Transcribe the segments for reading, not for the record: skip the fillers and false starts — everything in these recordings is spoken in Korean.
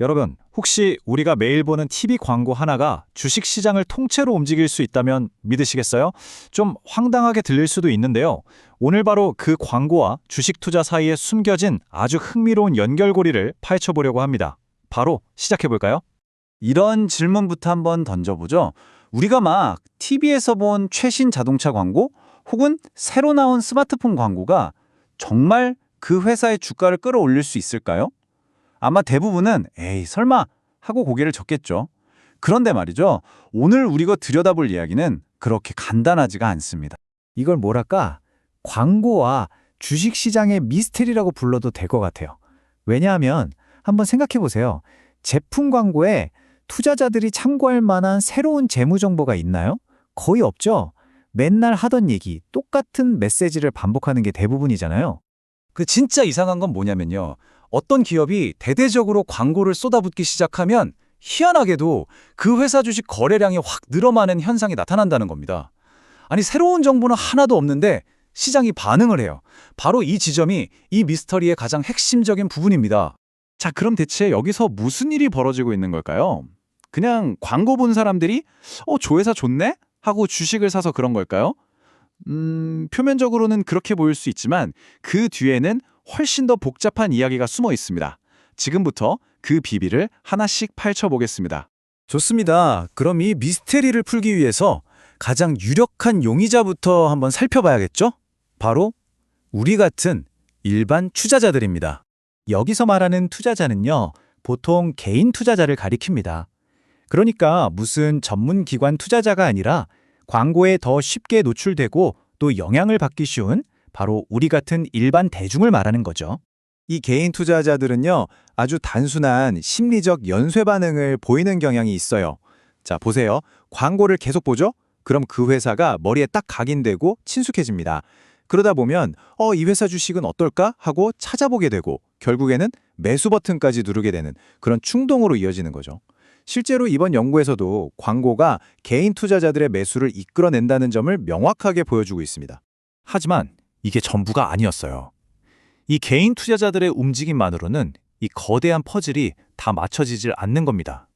여러분, 혹시 우리가 매일 보는 TV 광고 하나가 주식 시장을 통째로 움직일 수 있다면 믿으시겠어요? 좀 황당하게 들릴 수도 있는데요. 오늘 바로 그 광고와 주식 투자 사이에 숨겨진 아주 흥미로운 연결고리를 파헤쳐 보려고 합니다. 바로 시작해 볼까요? 이런 질문부터 한번 던져보죠. 우리가 막 TV에서 본 최신 자동차 광고 혹은 새로 나온 스마트폰 광고가 정말 그 회사의 주가를 끌어올릴 수 있을까요? 아마 대부분은 에이 설마 하고 고개를 젓겠죠. 그런데 말이죠. 오늘 우리가 들여다볼 이야기는 그렇게 간단하지가 않습니다. 이걸 뭐랄까? 광고와 주식시장의 미스테리라고 불러도 될 것 같아요. 왜냐하면 한번 생각해 보세요. 제품 광고에 투자자들이 참고할 만한 새로운 재무 정보가 있나요? 거의 없죠. 맨날 하던 얘기, 똑같은 메시지를 반복하는 게 대부분이잖아요. 그 진짜 이상한 건 뭐냐면요. 어떤 기업이 대대적으로 광고를 쏟아붓기 시작하면 희한하게도 그 회사 주식 거래량이 확 늘어나는 현상이 나타난다는 겁니다. 아니 새로운 정보는 하나도 없는데 시장이 반응을 해요. 바로 이 지점이 이 미스터리의 가장 핵심적인 부분입니다. 자, 그럼 대체 여기서 무슨 일이 벌어지고 있는 걸까요? 그냥 광고 본 사람들이 저 회사 좋네? 하고 주식을 사서 그런 걸까요? 표면적으로는 그렇게 보일 수 있지만 그 뒤에는 훨씬 더 복잡한 이야기가 숨어 있습니다. 지금부터 그 비밀을 하나씩 파헤쳐보겠습니다. 좋습니다. 그럼 이 미스테리를 풀기 위해서 가장 유력한 용의자부터 한번 살펴봐야겠죠? 바로 우리 같은 일반 투자자들입니다. 여기서 말하는 투자자는요, 보통 개인 투자자를 가리킵니다. 그러니까 무슨 전문 기관 투자자가 아니라 광고에 더 쉽게 노출되고 또 영향을 받기 쉬운 바로 우리 같은 일반 대중을 말하는 거죠. 이 개인 투자자들은요, 아주 단순한 심리적 연쇄 반응을 보이는 경향이 있어요. 자, 보세요. 광고를 계속 보죠? 그럼 그 회사가 머리에 딱 각인되고 친숙해집니다. 그러다 보면 이 회사 주식은 어떨까? 하고 찾아보게 되고 결국에는 매수 버튼까지 누르게 되는 그런 충동으로 이어지는 거죠. 실제로 이번 연구에서도 광고가 개인 투자자들의 매수를 이끌어낸다는 점을 명확하게 보여주고 있습니다. 하지만 이게 전부가 아니었어요. 이 개인 투자자들의 움직임만으로는 이 거대한 퍼즐이 다 맞춰지질 않는 겁니다.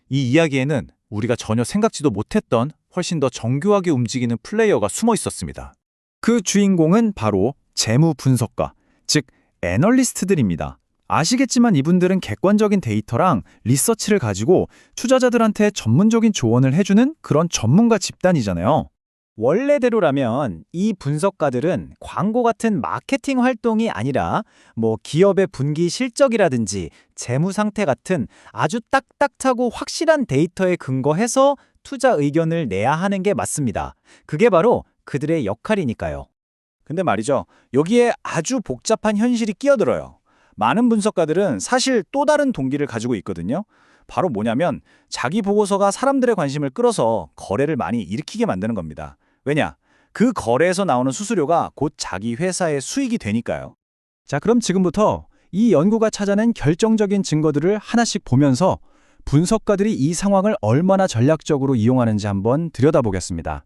이 이야기에는 우리가 전혀 생각지도 못했던 훨씬 더 정교하게 움직이는 플레이어가 숨어 있었습니다. 그 주인공은 바로 재무 분석가, 즉 애널리스트들입니다. 아시겠지만 이분들은 객관적인 데이터랑 리서치를 가지고 투자자들한테 전문적인 조언을 해주는 그런 전문가 집단이잖아요. 원래대로라면 이 분석가들은 광고 같은 마케팅 활동이 아니라 기업의 분기 실적이라든지 재무 상태 같은 아주 딱딱하고 확실한 데이터에 근거해서 투자 의견을 내야 하는 게 맞습니다. 그게 바로 그들의 역할이니까요. 근데 말이죠. 여기에 아주 복잡한 현실이 끼어들어요. 많은 분석가들은 사실 또 다른 동기를 가지고 있거든요. 바로 뭐냐면 자기 보고서가 사람들의 관심을 끌어서 거래를 많이 일으키게 만드는 겁니다. 왜냐? 그 거래에서 나오는 수수료가 곧 자기 회사의 수익이 되니까요. 자, 그럼 지금부터 이 연구가 찾아낸 결정적인 증거들을 하나씩 보면서 분석가들이 이 상황을 얼마나 전략적으로 이용하는지 한번 들여다보겠습니다.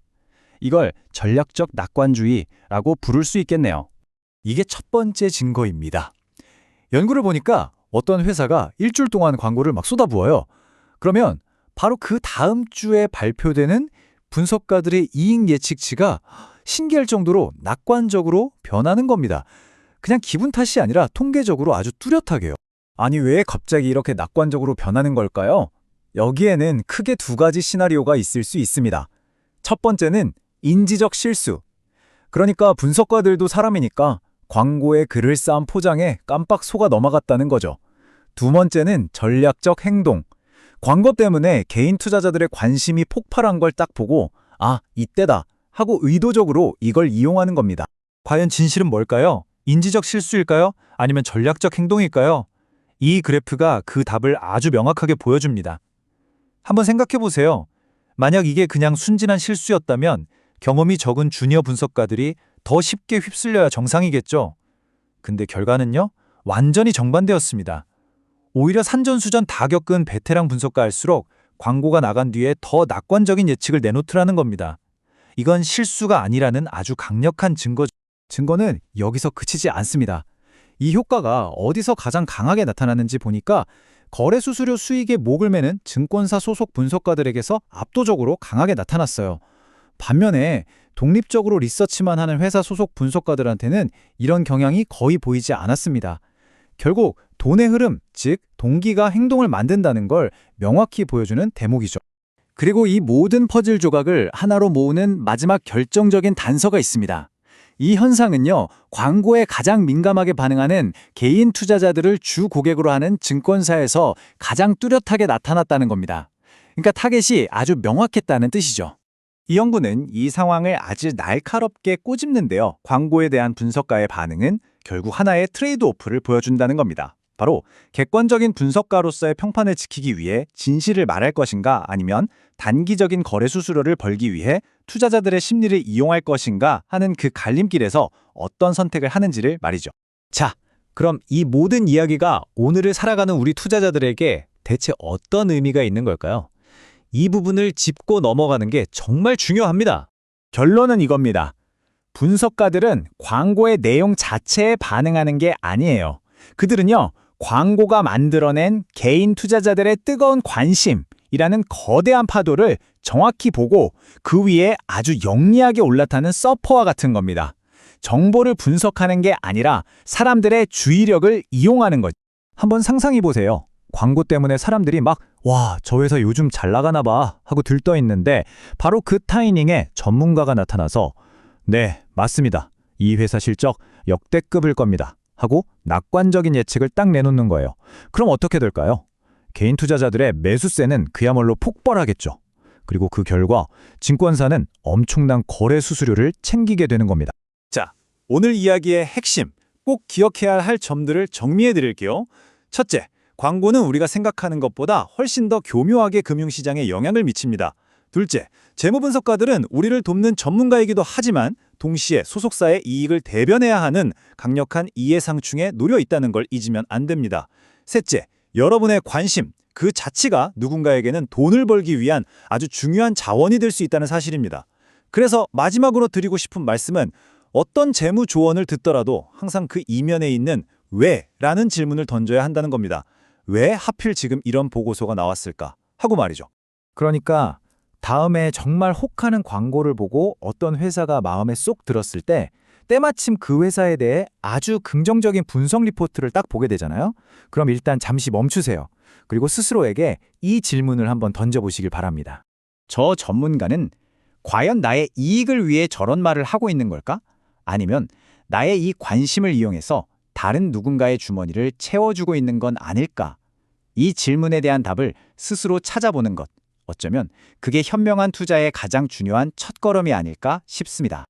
이걸 전략적 낙관주의라고 부를 수 있겠네요. 이게 첫 번째 증거입니다. 연구를 보니까 어떤 회사가 일주일 동안 광고를 막 쏟아부어요. 그러면 바로 그 다음 주에 발표되는 분석가들의 이익 예측치가 신기할 정도로 낙관적으로 변하는 겁니다. 그냥 기분 탓이 아니라 통계적으로 아주 뚜렷하게요. 아니 왜 갑자기 이렇게 낙관적으로 변하는 걸까요? 여기에는 크게 두 가지 시나리오가 있을 수 있습니다. 첫 번째는 인지적 실수. 그러니까 분석가들도 사람이니까 광고에 글을 쌓은 포장에 깜빡 속아 넘어갔다는 거죠. 두 번째는 전략적 행동. 광고 때문에 개인 투자자들의 관심이 폭발한 걸 딱 보고 이때다 하고 의도적으로 이걸 이용하는 겁니다. 과연 진실은 뭘까요? 인지적 실수일까요? 아니면 전략적 행동일까요? 이 그래프가 그 답을 아주 명확하게 보여줍니다. 한번 생각해 보세요. 만약 이게 그냥 순진한 실수였다면 경험이 적은 주니어 분석가들이 더 쉽게 휩쓸려야 정상이겠죠. 근데 결과는요? 완전히 정반대였습니다. 오히려 산전수전 다 겪은 베테랑 분석가일수록 광고가 나간 뒤에 더 낙관적인 예측을 내놓더라는 겁니다. 이건 실수가 아니라는 아주 강력한 증거죠. 증거는 여기서 그치지 않습니다. 이 효과가 어디서 가장 강하게 나타나는지 보니까 거래 수수료 수익에 목을 매는 증권사 소속 분석가들에게서 압도적으로 강하게 나타났어요. 반면에 독립적으로 리서치만 하는 회사 소속 분석가들한테는 이런 경향이 거의 보이지 않았습니다. 결국 돈의 흐름, 즉 동기가 행동을 만든다는 걸 명확히 보여주는 대목이죠. 그리고 이 모든 퍼즐 조각을 하나로 모으는 마지막 결정적인 단서가 있습니다. 이 현상은요, 광고에 가장 민감하게 반응하는 개인 투자자들을 주 고객으로 하는 증권사에서 가장 뚜렷하게 나타났다는 겁니다. 그러니까 타겟이 아주 명확했다는 뜻이죠. 이 연구는 이 상황을 아주 날카롭게 꼬집는데요. 광고에 대한 분석가의 반응은 결국 하나의 트레이드 오프를 보여준다는 겁니다. 바로 객관적인 분석가로서의 평판을 지키기 위해 진실을 말할 것인가 아니면 단기적인 거래 수수료를 벌기 위해 투자자들의 심리를 이용할 것인가 하는 그 갈림길에서 어떤 선택을 하는지를 말이죠. 자, 그럼 이 모든 이야기가 오늘을 살아가는 우리 투자자들에게 대체 어떤 의미가 있는 걸까요? 이 부분을 짚고 넘어가는 게 정말 중요합니다. 결론은 이겁니다. 분석가들은 광고의 내용 자체에 반응하는 게 아니에요. 그들은요, 광고가 만들어낸 개인 투자자들의 뜨거운 관심이라는 거대한 파도를 정확히 보고 그 위에 아주 영리하게 올라타는 서퍼와 같은 겁니다. 정보를 분석하는 게 아니라 사람들의 주의력을 이용하는 거죠. 한번 상상해 보세요. 광고 때문에 사람들이 막 와, 저 회사 요즘 잘 나가나 봐 하고 들떠 있는데 바로 그 타이밍에 전문가가 나타나서 네, 맞습니다. 이 회사 실적 역대급일 겁니다. 하고 낙관적인 예측을 딱 내놓는 거예요. 그럼 어떻게 될까요? 개인 투자자들의 매수세는 그야말로 폭발하겠죠. 그리고 그 결과 증권사는 엄청난 거래 수수료를 챙기게 되는 겁니다. 자, 오늘 이야기의 핵심, 꼭 기억해야 할 점들을 정리해 드릴게요. 첫째, 광고는 우리가 생각하는 것보다 훨씬 더 교묘하게 금융시장에 영향을 미칩니다. 둘째, 재무분석가들은 우리를 돕는 전문가이기도 하지만 동시에 소속사의 이익을 대변해야 하는 강력한 이해상충에 놓여 있다는 걸 잊으면 안 됩니다. 셋째, 여러분의 관심, 그 자체가 누군가에게는 돈을 벌기 위한 아주 중요한 자원이 될 수 있다는 사실입니다. 그래서 마지막으로 드리고 싶은 말씀은 어떤 재무 조언을 듣더라도 항상 그 이면에 있는 왜? 라는 질문을 던져야 한다는 겁니다. 왜 하필 지금 이런 보고서가 나왔을까? 하고 말이죠. 그러니까 다음에 정말 혹하는 광고를 보고 어떤 회사가 마음에 쏙 들었을 때 때마침 그 회사에 대해 아주 긍정적인 분석 리포트를 딱 보게 되잖아요. 그럼 일단 잠시 멈추세요. 그리고 스스로에게 이 질문을 한번 던져보시길 바랍니다. 저 전문가는 과연 나의 이익을 위해 저런 말을 하고 있는 걸까? 아니면 나의 이 관심을 이용해서 다른 누군가의 주머니를 채워주고 있는 건 아닐까? 이 질문에 대한 답을 스스로 찾아보는 것. 어쩌면 그게 현명한 투자의 가장 중요한 첫걸음이 아닐까 싶습니다.